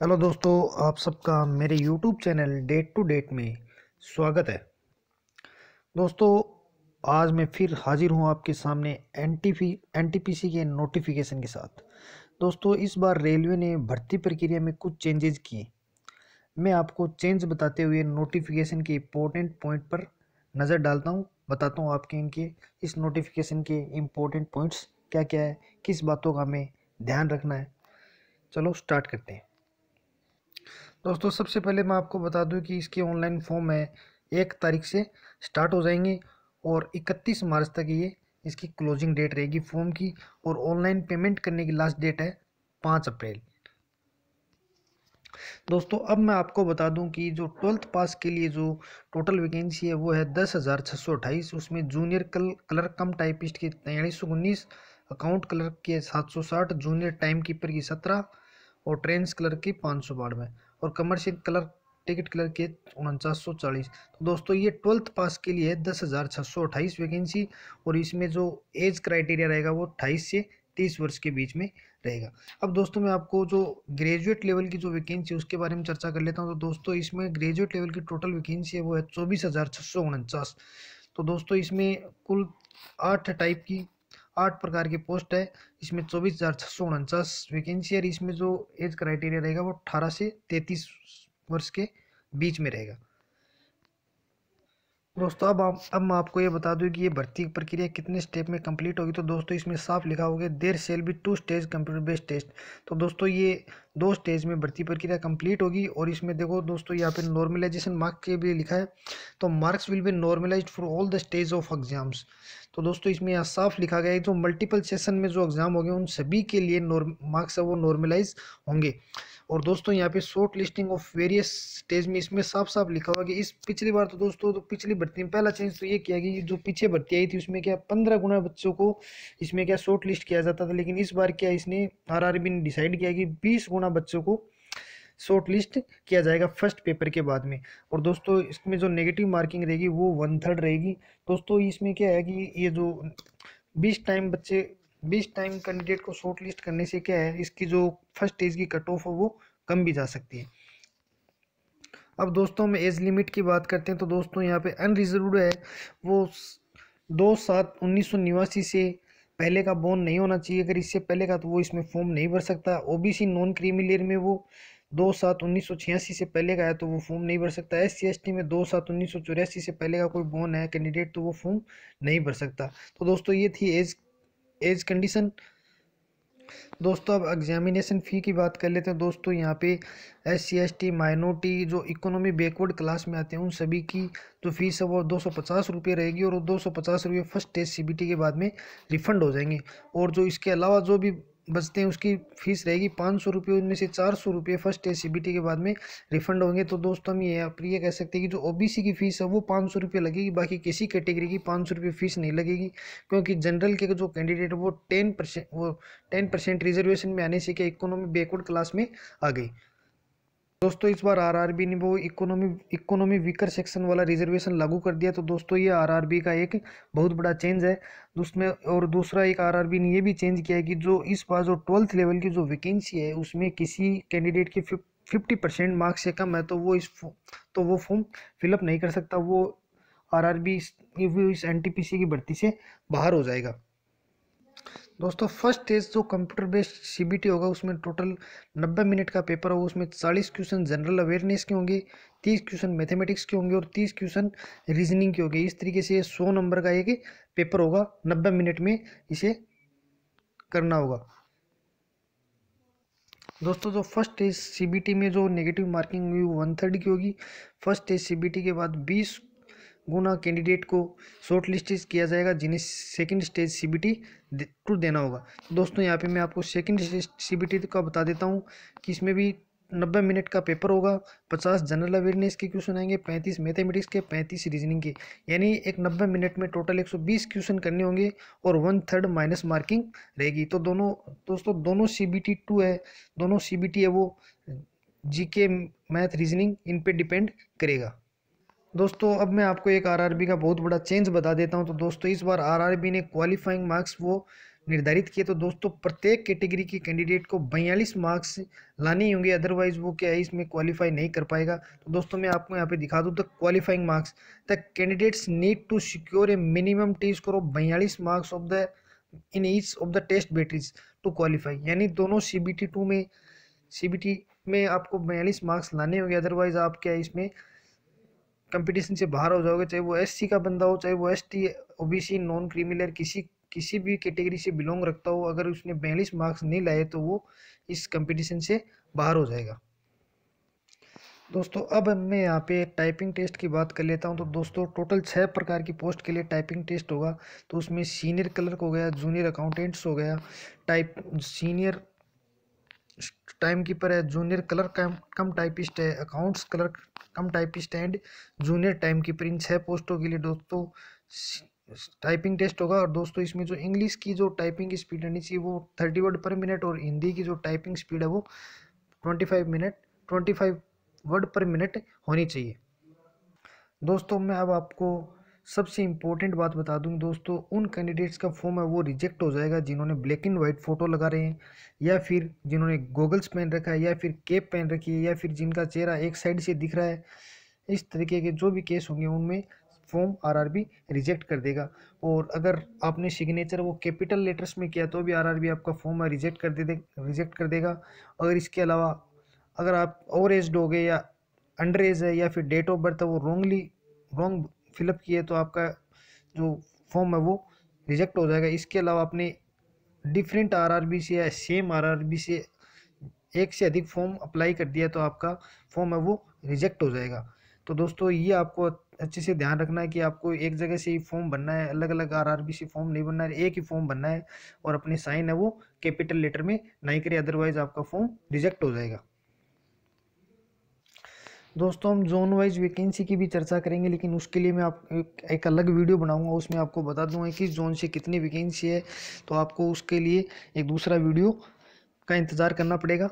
Hello दोस्तों, आप सबका मेरे YouTube channel date to date में स्वागत है। दोस्तों, आज मैं फिर हाजिर हूँ आपके सामने एनटीपीसी के नोटिफिकेशन के साथ। दोस्तों, इस बार रेलवे ने भर्ती प्रक्रिया में कुछ चेंजेस किए। मैं आपको चेंज बताते हुए नोटिफिकेशन के इम्पोर्टेंट पॉइंट पर नज़र डालता हूँ, बताता हूँ आपके इनके इस नोटिफिकेशन के इम्पोर्टेंट पॉइंट्स क्या क्या है, किस बातों का हमें ध्यान रखना है। चलो स्टार्ट करते हैं। दोस्तों, सबसे पहले मैं आपको बता दूं कि इसके ऑनलाइन फॉर्म है 1 तारीख से स्टार्ट हो जाएंगे और 31 मार्च तक ये इसकी क्लोजिंग डेट रहेगी फॉर्म की। और ऑनलाइन पेमेंट करने की लास्ट डेट है 5 अप्रैल। दोस्तों, अब मैं आपको बता दूं कि जो 12th पास के लिए जो टोटल वैकेंसी है वो है 10,628। उसमें जूनियर क्लर्क कम टाइपिस्ट के 4319, अकाउंट क्लर्क के 760, जूनियर टाइम कीपर की 17 और ट्रेंस क्लर्क की 592 और कमर्शियल क्लर्क टिकट क्लर्क के 4940। तो दोस्तों, ये 12th पास के लिए 10,628 वैकेंसी और इसमें जो एज क्राइटेरिया रहेगा वो 28 से 30 वर्ष के बीच में रहेगा। अब दोस्तों, मैं आपको जो ग्रेजुएट लेवल की जो वैकेंसी है उसके बारे में चर्चा कर लेता हूँ। तो दोस्तों, इसमें ग्रेजुएट लेवल की टोटल वैकेंसी है वो है 24,649। तो दोस्तों, इसमें कुल 8 टाइप की 8 प्रकार की पोस्ट है। इसमें 24,649 वैकेंसी है और इसमें जो एज क्राइटेरिया रहेगा वो 18 से 33 वर्ष के बीच में रहेगा। दोस्तों, अब मैं आपको ये बता दूं कि ये भर्ती प्रक्रिया कितने स्टेप में कंप्लीट होगी। तो दोस्तों, इसमें साफ लिखा होगा there shall be 2 stage computer based test. तो दोस्तों, ये 2 स्टेज में भर्ती प्रक्रिया कंप्लीट होगी। और इसमें देखो दोस्तों, यहाँ पे नॉर्मलाइजेशन मार्क्स के भी लिखा है। तो marks will be normalized for all the stage of exams. तो दोस्तों, इसमें यहाँ साफ लिखा गया है जो मल्टीपल सेशन में जो एग्जाम होंगे उन सभी के लिए मार्क्स है वो नॉर्मलाइज होंगे। और दोस्तों, यहाँ पे short listing of various stage में इसमें साफ साफ लिखा हुआ कि इस पिछली बार तो दोस्तों, तो पिछली भर्ती में पहला चेंज तो ये किया कि जो पीछे भर्ती आई थी उसमें क्या 15 गुना बच्चों को इसमें क्या शॉर्ट लिस्ट किया जाता था। लेकिन इस बार क्या इसने आरआरबी ने डिसाइड किया कि 20 गुना बच्चों को शॉर्ट लिस्ट किया जाएगा फर्स्ट पेपर के बाद में। और दोस्तों, इसमें जो नेगेटिव मार्किंग रहेगी वो 1/3 रहेगी। दोस्तों, इसमें क्या है कि ये जो 20 टाइम कैंडिडेट को शॉर्ट लिस्ट करने से क्या है, इसकी जो फर्स्ट स्टेज की कट ऑफ है वो कम भी जा सकती है। अब दोस्तों, हम एज लिमिट की बात करते हैं। तो दोस्तों, यहाँ पे अनरिजर्व्ड है वो 2/7/1989 से पहले का बोर्न नहीं होना चाहिए। अगर इससे पहले का तो वो इसमें फॉर्म नहीं भर सकता। ओबीसी नॉन क्रीमी लेयर में वो 2/7/1986 से पहले का है तो वो फॉर्म नहीं भर सकता। SC/ST में 2/7/1984 से पहले का कोई बोर्न है कैंडिडेट तो वो फॉर्म नहीं भर सकता। तो दोस्तों, ये थी एज एज कंडीशन। दोस्तों, अब एग्जामिनेशन फ़ी की बात कर लेते हैं। दोस्तों, यहाँ पे SC/ST माइनॉरिटी जो इकोनॉमी बैकवर्ड क्लास में आते हैं उन सभी की जो फीस है वो 250 रुपये रहेगी और वो 250 रुपये फर्स्ट टेस्ट CBT के बाद में रिफंड हो जाएंगे। और जो इसके अलावा जो भी बचते हैं उसकी फीस रहेगी 500 रुपये। उनमें से 400 रुपये फर्स्ट टेस्ट CBT के बाद में रिफंड होंगे। तो दोस्तों, हम ये कह सकते हैं कि जो OBC की फीस है वो 500 रुपये लगेगी, बाकी किसी कैटेगरी की 500 रुपये फीस नहीं लगेगी। क्योंकि जनरल के जो कैंडिडेट वो 10% रिजर्वेशन में आने से क्या इकोनॉमी बैकवर्ड क्लास में आ गई। दोस्तों, इस बार आरआरबी ने वो इकोनॉमी वीकर सेक्शन वाला रिजर्वेशन लागू कर दिया। तो दोस्तों, ये आरआरबी का एक बहुत बड़ा चेंज है उसमें। और दूसरा एक आरआरबी ने ये भी चेंज किया है कि जो इस बार जो 12th लेवल की जो वैकेंसी है उसमें किसी कैंडिडेट के 50% मार्क्स से कम है तो वो फॉर्म फिलअप नहीं कर सकता। वो आरआरबी इस एनटीपीसी की भर्ती से बाहर हो जाएगा। दोस्तों, फर्स्ट टेस्ट जो कंप्यूटर बेस्ड CBT होगा उसमें टोटल 90 मिनट का पेपर होगा। उसमें 40 क्वेश्चन जनरल अवेयरनेस के होंगे, 30 क्वेश्चन मैथमेटिक्स के होंगे और 30 क्वेश्चन रीजनिंग के होंगे। इस तरीके से 100 नंबर का एक पेपर होगा, 90 मिनट में इसे करना होगा। दोस्तों, जो फर्स्ट टेस्ट CBT में जो नेगेटिव मार्किंग हुई वो 1/3 की होगी। फर्स्ट टेस्ट CBT के बाद 20 गुना कैंडिडेट को शॉर्ट लिस्ट किया जाएगा जिन्हें सेकंड स्टेज CBT टू देना होगा। तो दोस्तों, यहाँ पे मैं आपको सेकंड स्टेज CBT का बता देता हूँ कि इसमें भी 90 मिनट का पेपर होगा। 50 जनरल अवेयरनेस के क्वेश्चन आएंगे, 35 मैथमेटिक्स के, 35 रीजनिंग के। यानी एक 90 मिनट में टोटल 120 क्वेश्चन करने होंगे और 1/3 माइनस मार्किंग रहेगी। तो दोनों CBT 2 है, दोनों CBT है वो GK मैथ रीजनिंग इन पे डिपेंड करेगा। दोस्तों, अब मैं आपको एक आरआरबी का बहुत बड़ा चेंज बता देता हूं। तो दोस्तों, इस बार आरआरबी ने क्वालिफाइंग मार्क्स वो निर्धारित किए, तो दोस्तों प्रत्येक कैटेगरी के कैंडिडेट को 42 मार्क्स लाने ही होंगे, अदरवाइज वो क्या है इसमें क्वालिफाई नहीं कर पाएगा। तो दोस्तों मैं आपको यहाँ पे दिखा दूँ, the qualifying marks, the candidates need to secure a minimum T score of 42 marks of the in each of the test batteries to qualify. यानी दोनों सीबीटी में आपको 42 मार्क्स लाने होंगे, अदरवाइज आप क्या है इसमें कंपटीशन से बाहर हो जाओगे, चाहे वो एससी का बंदा हो, चाहे वो एसटी, ओबीसी, नॉन क्रीमिलियर, किसी भी कैटेगरी से बिलोंग रखता हो, अगर उसने 42 मार्क्स नहीं लाए तो वो इस कंपटीशन से बाहर हो जाएगा। दोस्तों अब मैं यहाँ पे टाइपिंग टेस्ट की बात कर लेता हूँ। तो दोस्तों टोटल 6 प्रकार की पोस्ट के लिए टाइपिंग टेस्ट होगा। तो उसमें सीनियर क्लर्क हो गया, जूनियर अकाउंटेंट्स हो गया, सीनियर टाइम कीपर है, जूनियर क्लर्क कम टाइपिस्ट है, accounts clerk cum typist and junior time keeper. इन 6 पोस्टों के लिए दोस्तों टाइपिंग टेस्ट होगा। और दोस्तों इसमें जो इंग्लिश की जो टाइपिंग की स्पीड रहनी चाहिए वो 30 वर्ड पर मिनट, और हिंदी की जो टाइपिंग स्पीड है वो 25 वर्ड पर मिनट होनी चाहिए। दोस्तों मैं अब आपको सबसे इम्पोर्टेंट बात बता दूं दोस्तों, उन कैंडिडेट्स का फॉर्म है वो रिजेक्ट हो जाएगा जिन्होंने ब्लैक एंड वाइट फ़ोटो लगा रहे हैं, या फिर जिन्होंने गॉगल्स पहन रखा है, या फिर कैप पहन रखी है, या फिर जिनका चेहरा एक साइड से दिख रहा है। इस तरीके के जो भी केस होंगे उनमें फॉर्म आरआरबी रिजेक्ट कर देगा। और अगर आपने सिग्नेचर वो कैपिटल लेटर्स में किया तो भी आरआरबी आपका फॉर्म रिजेक्ट कर देगा। अगर इसके अलावा अगर आप ओवर एज्ड हो गए, या अंडर एज है, या फिर डेट ऑफ बर्थ है वो रॉन्ग फिलअप किए, तो आपका जो फॉर्म है वो रिजेक्ट हो जाएगा। इसके अलावा आपने डिफरेंट आरआरबी से या सेम आरआरबी से एक से अधिक फॉर्म अप्लाई कर दिया तो आपका फॉर्म है वो रिजेक्ट हो जाएगा। तो दोस्तों ये आपको अच्छे से ध्यान रखना है कि आपको एक जगह से ही फॉर्म भरना है, अलग अलग आरआरबी से फॉर्म नहीं भरना है, एक ही फॉर्म भरना है, और अपने साइन है वो कैपिटल लेटर में नहीं करें, अदरवाइज आपका फॉर्म रिजेक्ट हो जाएगा। दोस्तों हम जोन वाइज वैकेंसी की भी चर्चा करेंगे, लेकिन उसके लिए मैं एक अलग वीडियो बनाऊंगा, उसमें आपको बता दूंगा कि जोन से कितनी वैकेंसी है। तो आपको उसके लिए एक दूसरा वीडियो का इंतज़ार करना पड़ेगा।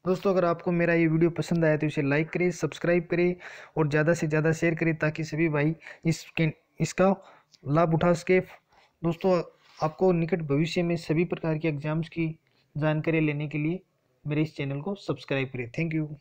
दोस्तों अगर आपको मेरा ये वीडियो पसंद आया तो इसे लाइक करें, सब्सक्राइब करें और ज़्यादा से ज़्यादा शेयर करें, ताकि सभी भाई इसका लाभ उठा सके। दोस्तों आपको निकट भविष्य में सभी प्रकार के एग्जाम्स की जानकारी लेने के लिए मेरे इस चैनल को सब्सक्राइब करें। Thank you.